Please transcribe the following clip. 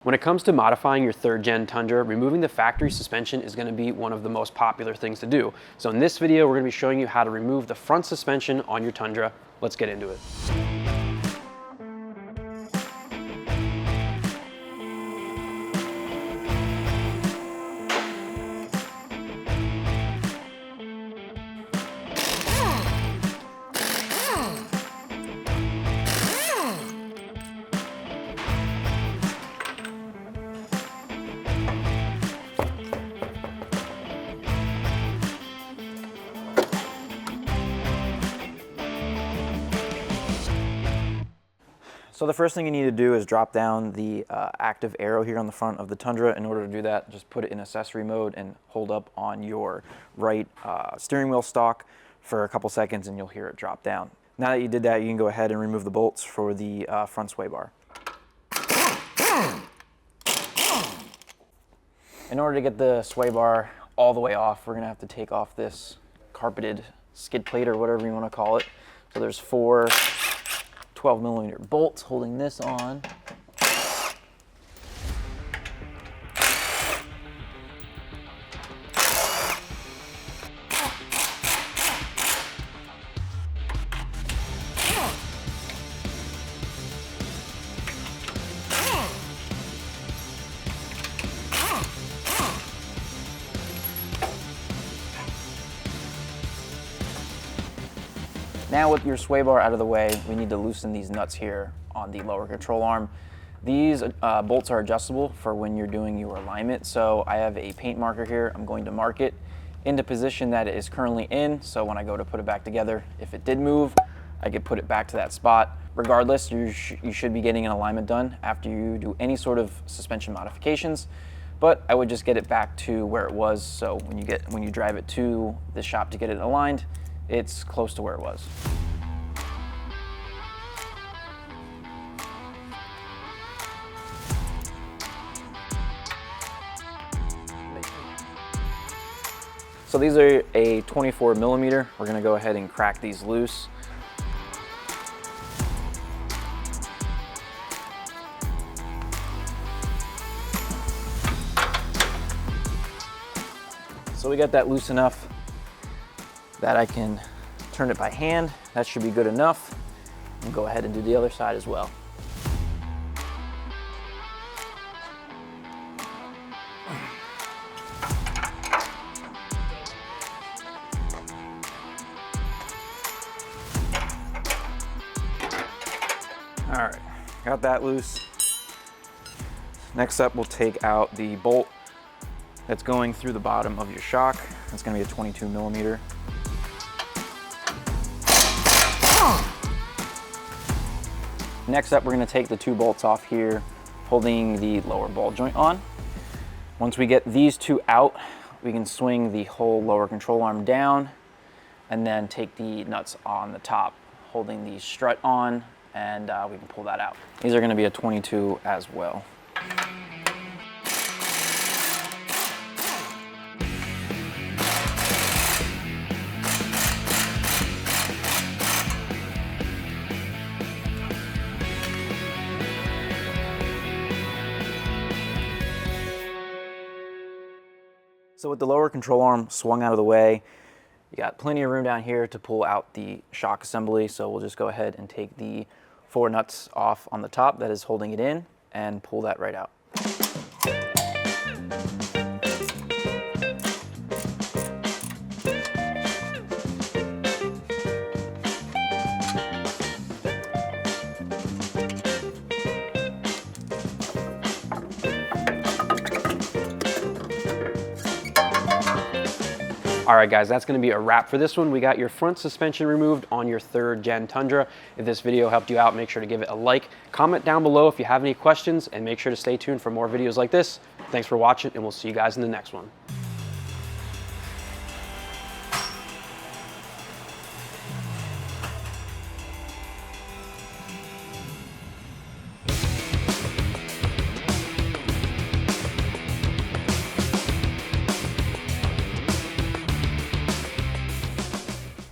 When it comes to modifying your 3rd gen Tundra, removing the factory suspension is going to be one of the most popular things to do. So in this video, we're going to be showing you how to remove the front suspension on your Tundra. Let's get into it. So the first thing you need to do is drop down the active AERO here on the front of the Tundra. In order to do that, just put it in accessory mode and hold up on your right steering wheel stalk for a couple seconds and you'll hear it drop down. Now that you did that, you can go ahead and remove the bolts for the front sway bar. In order to get the sway bar all the way off, we're gonna have to take off this carpeted skid plate or whatever you wanna call it. So there's 4 12mm bolts holding this on. Now with your sway bar out of the way, we need to loosen these nuts here on the lower control arm. These bolts are adjustable for when you're doing your alignment. So I have a paint marker here. I'm going to mark it into position that it is currently in. So when I go to put it back together, if it did move, I could put it back to that spot. Regardless, you should be getting an alignment done after you do any sort of suspension modifications. But I would just get it back to where it was. So when you drive it to the shop to get it aligned, it's close to where it was. So these are a 24mm. We're gonna go ahead and crack these loose. So we got that loose enough that I can turn it by hand. That should be good enough. And go ahead and do the other side as well. All right, got that loose. Next up, we'll take out the bolt that's going through the bottom of your shock. It's gonna be a 22mm. Next up, we're gonna take the 2 bolts off here, holding the lower ball joint on. Once we get these 2 out, we can swing the whole lower control arm down and then take the nuts on the top, holding the strut on, and we can pull that out. These are gonna be a 22 as well. So with the lower control arm swung out of the way, you got plenty of room down here to pull out the shock assembly. So we'll just go ahead and take the 4 nuts off on the top that is holding it in and pull that right out. All right guys, that's gonna be a wrap for this one. We got your front suspension removed on your 3rd gen Tundra. If this video helped you out, make sure to give it a like. Comment down below if you have any questions and make sure to stay tuned for more videos like this. Thanks for watching and we'll see you guys in the next one.